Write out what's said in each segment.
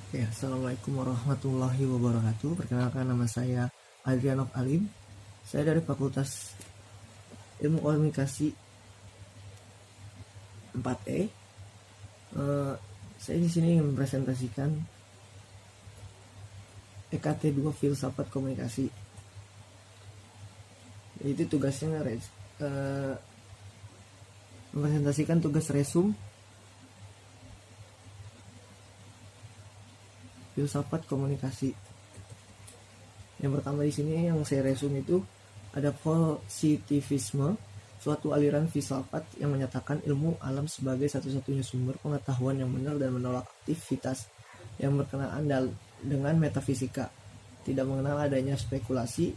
Oke, Assalamualaikum warahmatullahi wabarakatuh. Perkenalkan, nama saya Adrianov Alim. Saya dari Fakultas Ilmu Komunikasi 4E. Saya di sini ingin mempresentasikan EKT 2 Filsafat Komunikasi. Itu tugasnya mempresentasikan tugas resum filsafat komunikasi. Yang pertama di sini yang saya resum itu ada positivisme, suatu aliran filsafat yang menyatakan ilmu alam sebagai satu-satunya sumber pengetahuan yang benar dan menolak aktivitas yang berkenaan dengan metafisika. Tidak mengenal adanya spekulasi,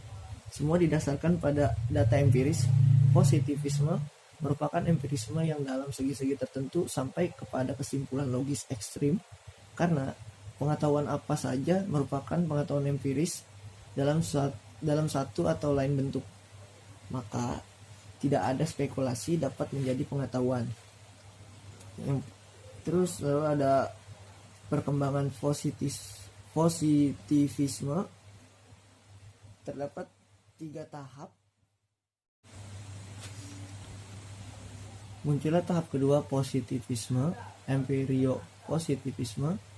semua didasarkan pada data empiris. Positivisme merupakan empirisme yang dalam segi-segi tertentu sampai kepada kesimpulan logis ekstrim, karena pengetahuan apa saja merupakan pengetahuan empiris dalam satu atau lain bentuk, maka tidak ada spekulasi dapat menjadi pengetahuan. Terus lalu ada perkembangan positivisme. Terdapat 3 tahap. Muncullah tahap kedua, positivisme, empirio-positivisme.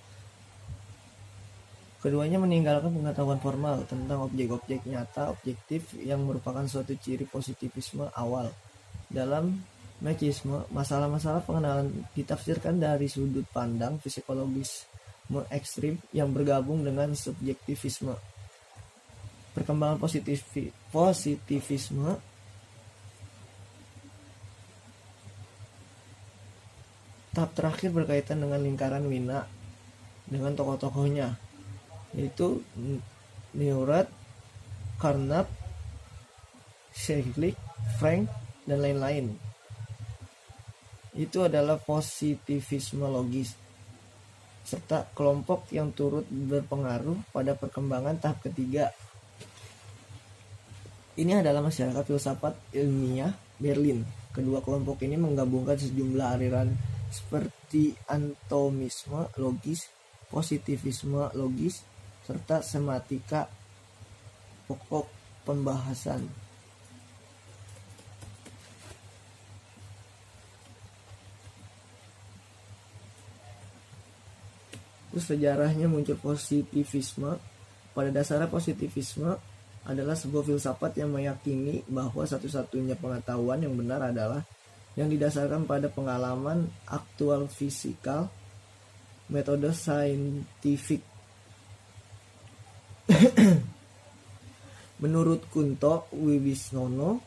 Keduanya meninggalkan pengetahuan formal tentang objek-objek nyata objektif yang merupakan suatu ciri positivisme awal. Dalam Marxisme, masalah-masalah pengenalan ditafsirkan dari sudut pandang psikologisme ekstrim yang bergabung dengan subjektivisme. Perkembangan positivisme. Tahap terakhir berkaitan dengan lingkaran Wina dengan tokoh-tokohnya, yaitu Neurath, Carnap, Schlegel, Frank, dan lain-lain. Itu adalah positivisme logis, serta kelompok yang turut berpengaruh pada perkembangan tahap ketiga. Ini adalah masyarakat filsafat ilmiah Berlin. Kedua kelompok ini menggabungkan sejumlah aliran seperti atomisme logis, positivisme logis, serta sematika pokok pembahasan. Terus sejarahnya muncul positivisme. Pada dasarnya positivisme adalah sebuah filsafat yang meyakini bahwa satu-satunya pengetahuan yang benar adalah yang didasarkan pada pengalaman aktual fisikal, metode saintifik. Menurut Kunto Wibisono,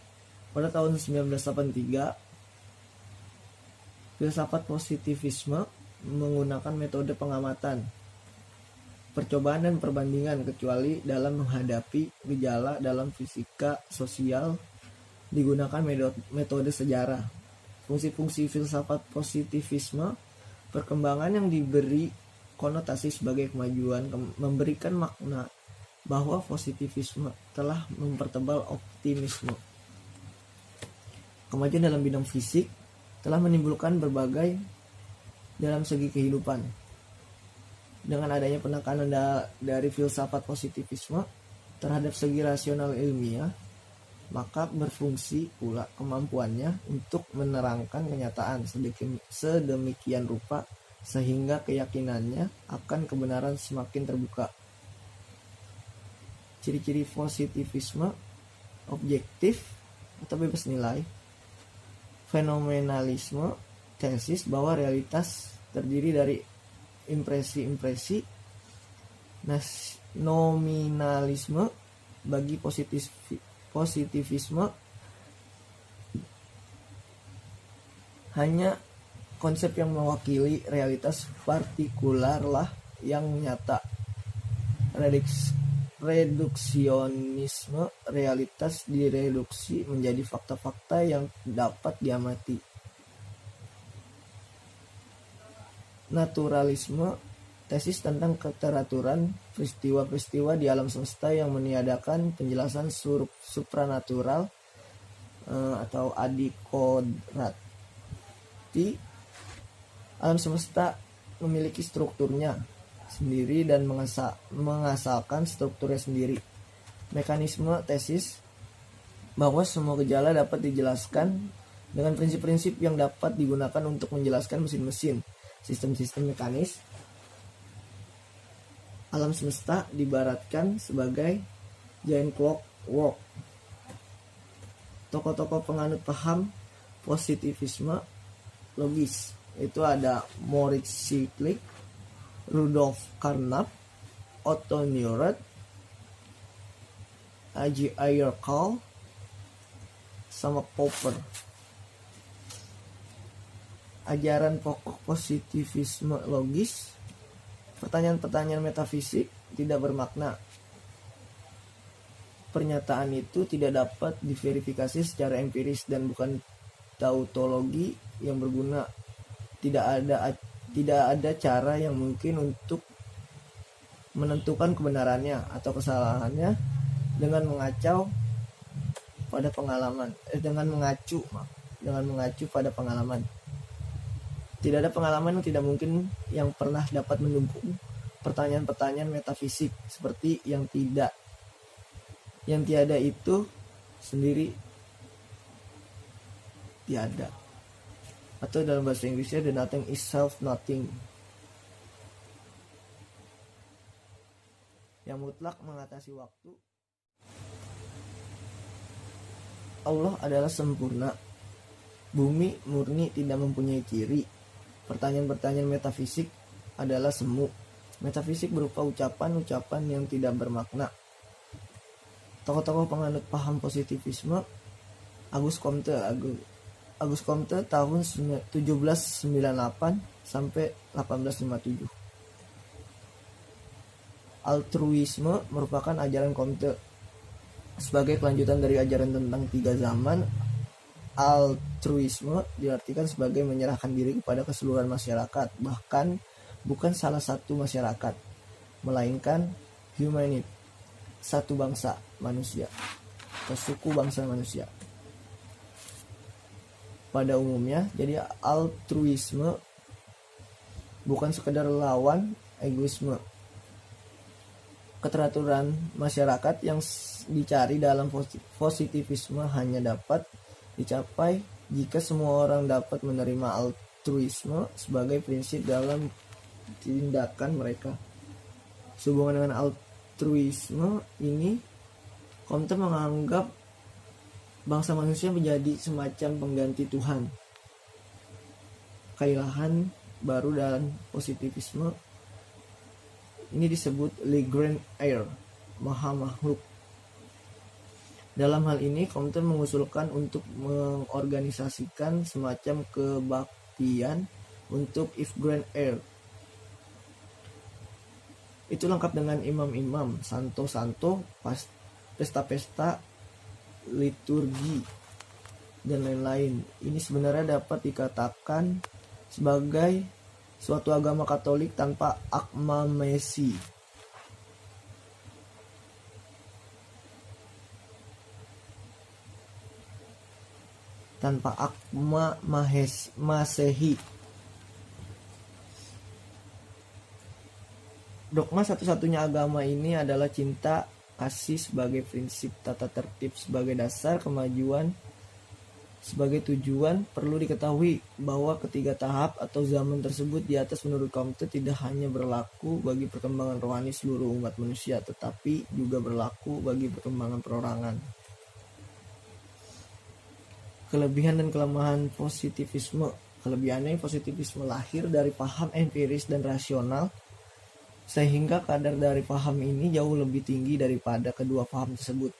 pada tahun 1983, filsafat positivisme menggunakan metode pengamatan, percobaan dan perbandingan, kecuali dalam menghadapi gejala dalam fisika sosial digunakan metode sejarah. Fungsi-fungsi filsafat positivisme, perkembangan yang diberi konotasi sebagai kemajuan, memberikan makna bahwa positivisme telah mempertebal optimisme. Kemajuan dalam bidang fisik telah menimbulkan berbagai dalam segi kehidupan. Dengan adanya penekanan dari filsafat positivisme terhadap segi rasional ilmiah, maka berfungsi pula kemampuannya untuk menerangkan kenyataan sedemikian rupa sehingga keyakinannya akan kebenaran semakin terbuka. Ciri-ciri positivisme: objektif atau bebas nilai, fenomenalisme, tesis bahwa realitas terdiri dari impresi-impresi, nominalisme. Bagi positivisme, hanya konsep yang mewakili realitas partikular lah yang nyata. Reduksionisme, realitas direduksi menjadi fakta-fakta yang dapat diamati. Naturalisme, tesis tentang keteraturan peristiwa-peristiwa di alam semesta yang meniadakan penjelasan supranatural atau adikodrati. Alam semesta memiliki strukturnya, sendiri dan mengasalkan strukturnya sendiri. Mekanisme tesis bahwa semua gejala dapat dijelaskan dengan prinsip-prinsip yang dapat digunakan untuk menjelaskan mesin-mesin, sistem-sistem mekanis. Alam semesta diibaratkan sebagai giant clockwork. Tokoh-tokoh penganut paham positivisme logis itu ada Moritz Schlick, Rudolf Carnap, Otto Neurath, A.J. Ayer-Kahl, sama Popper. Ajaran pokok positivisme logis, pertanyaan-pertanyaan metafisik tidak bermakna. Pernyataan itu tidak dapat diverifikasi secara empiris dan bukan tautologi yang berguna. Tidak ada cara yang mungkin untuk menentukan kebenarannya atau kesalahannya dengan mengacu pada pengalaman. Pada pengalaman. Tidak ada pengalaman yang tidak mungkin yang pernah dapat mendukung pertanyaan-pertanyaan metafisik seperti yang tiada itu sendiri tiada. Atau dalam bahasa Inggrisnya the nothing is self nothing. Yang mutlak mengatasi waktu. Allah adalah sempurna. Bumi murni tidak mempunyai ciri. Pertanyaan-pertanyaan metafisik adalah semu. Metafisik berupa ucapan-ucapan yang tidak bermakna. Tokoh-tokoh penganut paham positivisme, Auguste Comte tahun 1798 sampai 1857. Altruisme merupakan ajaran Comte. Sebagai kelanjutan dari ajaran tentang 3 zaman, altruisme diartikan sebagai menyerahkan diri kepada keseluruhan masyarakat, bahkan bukan salah satu masyarakat, melainkan humanity, satu bangsa manusia atau suku bangsa manusia pada umumnya. Jadi altruisme bukan sekedar lawan egoisme. Keteraturan masyarakat yang dicari dalam positivisme hanya dapat dicapai jika semua orang dapat menerima altruisme sebagai prinsip dalam tindakan mereka. Sehubungan dengan altruisme ini, Comte menganggap bangsa manusia menjadi semacam pengganti Tuhan. Keilahan baru dalam positivisme ini disebut le grand air, maha makhluk. Dalam hal ini, Comte mengusulkan untuk mengorganisasikan semacam kebaktian untuk if grand air. Itu lengkap dengan imam-imam, santo-santo, pesta-pesta, liturgi, dan lain-lain. Ini sebenarnya dapat dikatakan sebagai suatu agama Katolik tanpa akma Mesi. Tanpa akma Masehi. Dogma satu-satunya agama ini adalah cinta kasih sebagai prinsip, tata tertib sebagai dasar, kemajuan sebagai tujuan. Perlu diketahui bahwa ketiga tahap atau zaman tersebut di atas menurut Comte tidak hanya berlaku bagi perkembangan rohani seluruh umat manusia, tetapi juga berlaku bagi perkembangan perorangan. Kelebihan dan kelemahan positivisme. Kelebihannya, positivisme lahir dari paham empiris dan rasional, sehingga kadar dari paham ini jauh lebih tinggi daripada kedua paham tersebut.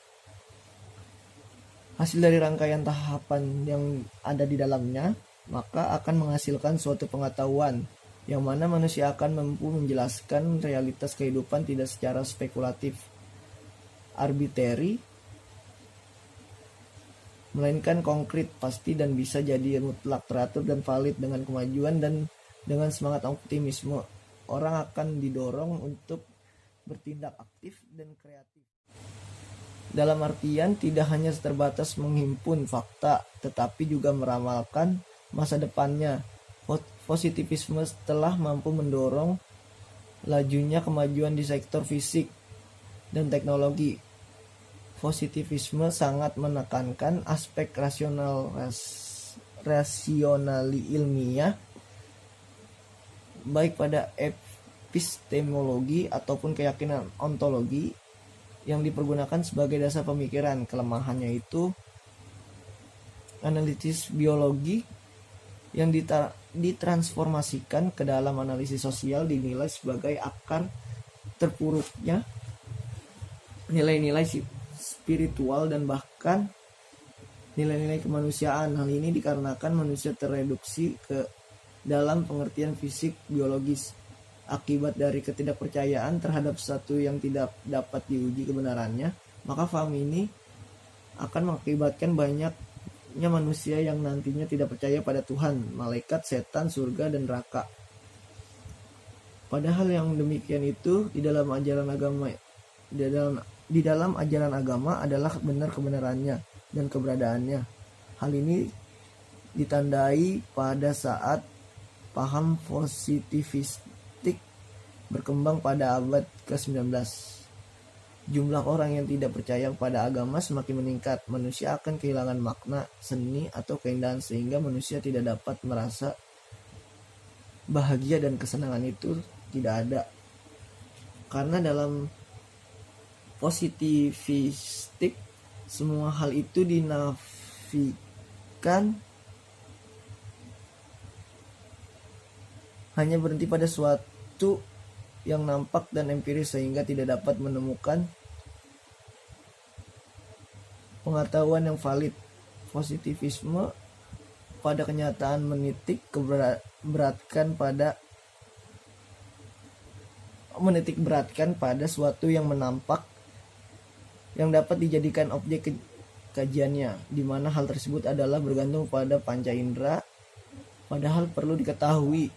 Hasil dari rangkaian tahapan yang ada di dalamnya, maka akan menghasilkan suatu pengetahuan yang mana manusia akan mampu menjelaskan realitas kehidupan tidak secara spekulatif, arbitrary, melainkan konkret, pasti, dan bisa jadi mutlak, teratur, dan valid. Dengan kemajuan dan dengan semangat optimisme, orang akan didorong untuk bertindak aktif dan kreatif. Dalam artian tidak hanya terbatas menghimpun fakta, tetapi juga meramalkan masa depannya. Positivisme telah mampu mendorong lajunya kemajuan di sektor fisik dan teknologi. Positivisme sangat menekankan aspek rasionali ilmiah baik pada epistemologi ataupun keyakinan ontologi yang dipergunakan sebagai dasar pemikiran. Kelemahannya itu analisis biologi yang ditransformasikan ke dalam analisis sosial dinilai sebagai akar terpuruknya nilai-nilai spiritual dan bahkan nilai-nilai kemanusiaan. Hal ini dikarenakan manusia tereduksi ke dalam pengertian fisik biologis akibat dari ketidakpercayaan terhadap sesuatu yang tidak dapat diuji kebenarannya. Maka paham ini akan mengakibatkan banyaknya manusia yang nantinya tidak percaya pada Tuhan, malaikat, setan, surga, dan neraka. Padahal yang demikian itu di dalam ajaran agama adalah benar kebenarannya dan keberadaannya. Hal ini ditandai pada saat paham positivistik berkembang pada abad ke-19. Jumlah orang yang tidak percaya pada agama semakin meningkat. Manusia akan kehilangan makna, seni, atau keindahan sehingga manusia tidak dapat merasa bahagia dan kesenangan itu tidak ada. Karena dalam positivistik semua hal itu dinafikan, hanya berhenti pada suatu yang nampak dan empiris sehingga tidak dapat menemukan pengetahuan yang valid. Positivisme pada kenyataan menitik beratkan pada suatu yang menampak yang dapat dijadikan objek kajiannya, di mana hal tersebut adalah bergantung pada panca indera. Padahal perlu diketahui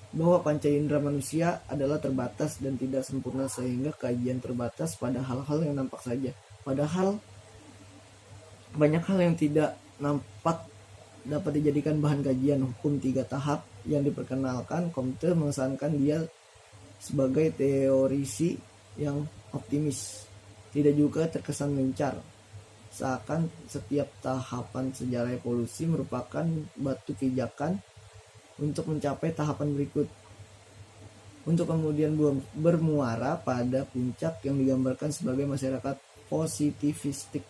bahwa panca indera manusia adalah terbatas dan tidak sempurna sehingga kajian terbatas pada hal-hal yang nampak saja. Padahal banyak hal yang tidak nampak dapat dijadikan bahan kajian. Hukum 3 tahap yang diperkenalkan Comte mengesankan dia sebagai teorisi yang optimis, tidak juga terkesan mencar, seakan setiap tahapan sejarah evolusi merupakan batu pijakan untuk mencapai tahapan berikut, untuk kemudian bermuara pada puncak yang digambarkan sebagai masyarakat positivistik.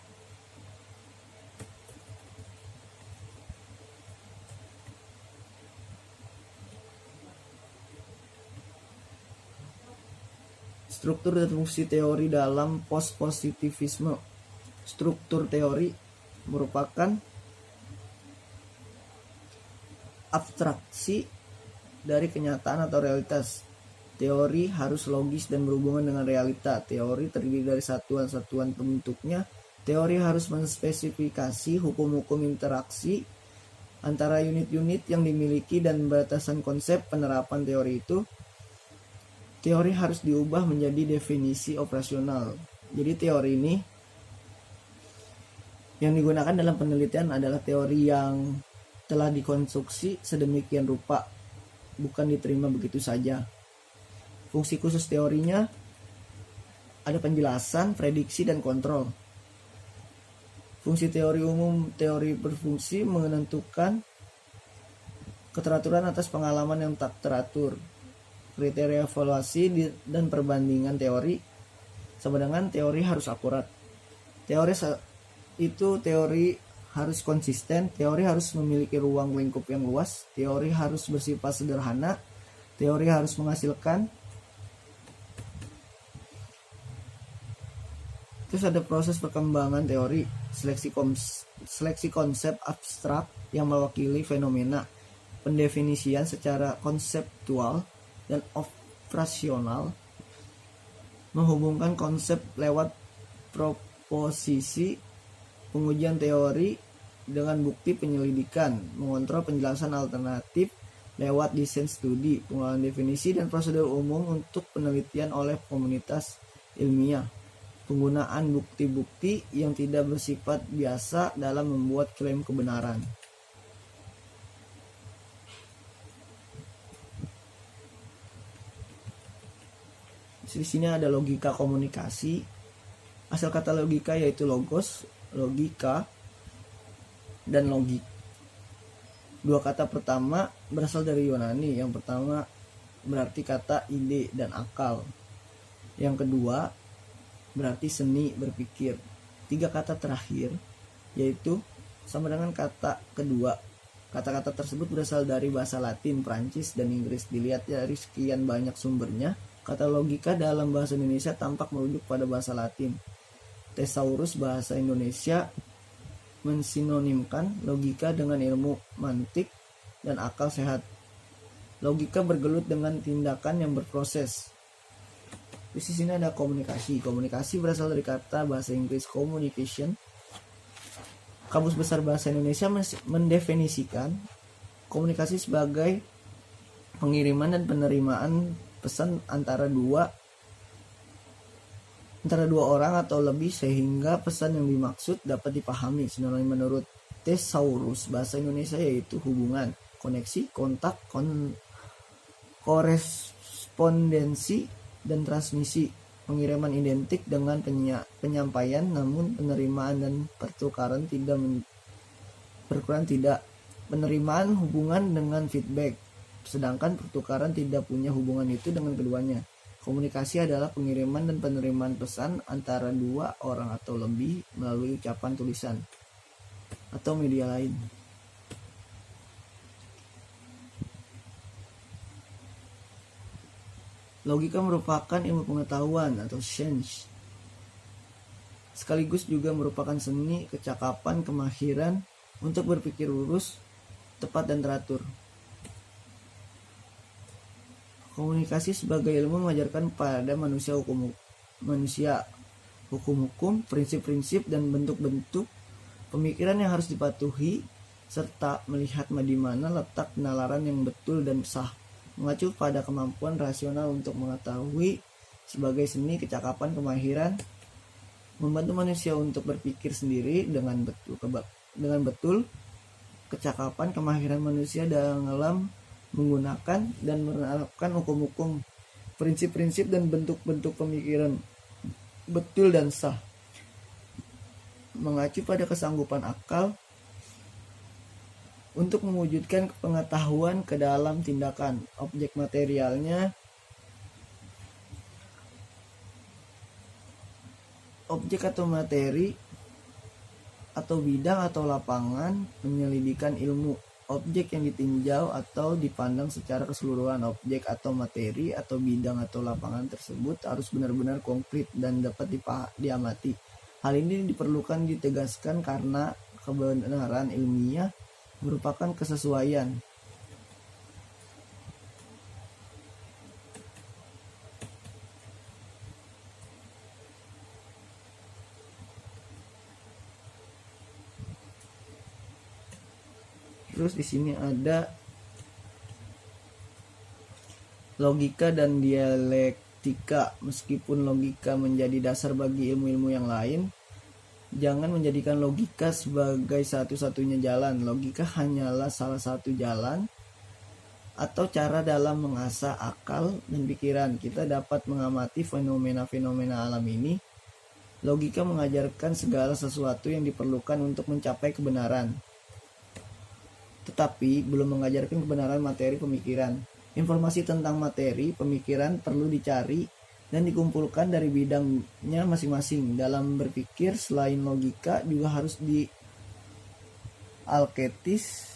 Struktur dan fungsi teori dalam post-positivisme. Struktur teori merupakan abstraksi dari kenyataan atau realitas. Teori harus logis dan berhubungan dengan realita. Teori terdiri dari satuan-satuan pembentuknya. Teori harus menspesifikasi hukum-hukum interaksi antara unit-unit yang dimiliki dan batasan konsep penerapan teori itu. Teori harus diubah menjadi definisi operasional. Jadi teori ini yang digunakan dalam penelitian adalah teori yang telah dikonstruksi sedemikian rupa, bukan diterima begitu saja. Fungsi khusus teorinya ada penjelasan, prediksi, dan kontrol. Fungsi teori umum, teori berfungsi menentukan keteraturan atas pengalaman yang tak teratur. Kriteria evaluasi dan perbandingan teori, sama dengan teori harus akurat. Teori harus konsisten, teori harus memiliki ruang lingkup yang luas, teori harus bersifat sederhana, teori harus menghasilkan. Terus ada proses perkembangan teori, seleksi konsep abstrak yang mewakili fenomena, pendefinisian secara konseptual dan operasional, menghubungkan konsep lewat proposisi, pengujian teori dengan bukti penyelidikan, mengontrol penjelasan alternatif lewat desain studi, pengolahan definisi dan prosedur umum untuk penelitian oleh komunitas ilmiah, penggunaan bukti-bukti yang tidak bersifat biasa dalam membuat klaim kebenaran. Di sini ada logika komunikasi. Asal kata logika yaitu logos, logika, dan logik. Dua kata pertama berasal dari Yunani. Yang pertama berarti kata ide dan akal. Yang kedua berarti seni berpikir. Tiga kata terakhir yaitu sama dengan kata kedua. Kata-kata tersebut berasal dari bahasa Latin, Prancis, dan Inggris. Dilihat dari sekian banyak sumbernya, kata logika dalam bahasa Indonesia tampak merujuk pada bahasa Latin. Thesaurus bahasa Indonesia mensinonimkan logika dengan ilmu mantik dan akal sehat. Logika bergelut dengan tindakan yang berproses. Di sini ada komunikasi. Komunikasi berasal dari kata bahasa Inggris communication. Kamus Besar Bahasa Indonesia mendefinisikan komunikasi sebagai pengiriman dan penerimaan pesan antara dua orang atau lebih sehingga pesan yang dimaksud dapat dipahami. Sinonim menurut Thesaurus Bahasa Indonesia yaitu hubungan, koneksi, kontak, korespondensi, dan transmisi. Pengiriman identik dengan penyampaian, namun penerimaan dan pertukaran tidak. Penerimaan hubungan dengan feedback, sedangkan pertukaran tidak punya hubungan itu dengan keduanya. Komunikasi adalah pengiriman dan penerimaan pesan antara dua orang atau lebih melalui ucapan, tulisan, atau media lain. Logika merupakan ilmu pengetahuan atau science. Sekaligus juga merupakan seni, kecakapan, kemahiran untuk berpikir lurus, tepat, dan teratur. Komunikasi sebagai ilmu mengajarkan pada manusia hukum-hukum, prinsip-prinsip, dan bentuk-bentuk pemikiran yang harus dipatuhi, serta melihat di mana letak penalaran yang betul dan sah. Mengacu pada kemampuan rasional untuk mengetahui sebagai seni, kecakapan, kemahiran, membantu manusia untuk berpikir sendiri dengan betul, kecakapan, kemahiran manusia dalam menggunakan dan menerapkan hukum-hukum, prinsip-prinsip, dan bentuk-bentuk pemikiran betul dan sah. Mengacu pada kesanggupan akal untuk mewujudkan pengetahuan ke dalam tindakan. Objek materialnya objek atau materi atau bidang atau lapangan penyelidikan ilmu. Objek yang ditinjau atau dipandang secara keseluruhan. Objek atau materi atau bidang atau lapangan tersebut harus benar-benar konkret dan dapat diamati. Hal ini diperlukan ditegaskan karena kebenaran ilmiah merupakan kesesuaian. Terus di sini ada logika dan dialektika. Meskipun logika menjadi dasar bagi ilmu-ilmu yang lain, jangan menjadikan logika sebagai satu-satunya jalan. Logika hanyalah salah satu jalan atau cara dalam mengasah akal dan pikiran. Kita dapat mengamati fenomena-fenomena alam ini. Logika mengajarkan segala sesuatu yang diperlukan untuk mencapai kebenaran, tetapi belum mengajarkan kebenaran materi pemikiran. Informasi tentang materi pemikiran perlu dicari dan dikumpulkan dari bidangnya masing-masing. Dalam berpikir, selain logika juga harus dialektis,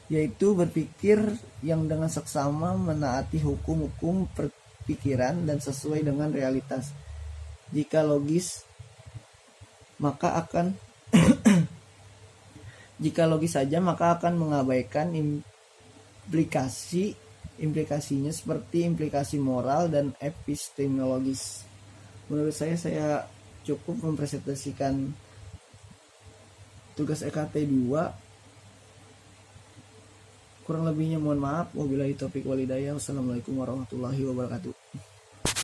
yaitu berpikir yang dengan seksama menaati hukum-hukum perpikiran dan sesuai dengan realitas. Jika logis saja maka akan mengabaikan implikasinya seperti implikasi moral dan epistemologis. Menurut saya cukup mempresentasikan tugas EKT 2. Kurang lebihnya mohon maaf. Wabillahi taufiq walhidayah. Wassalamualaikum warahmatullahi wabarakatuh.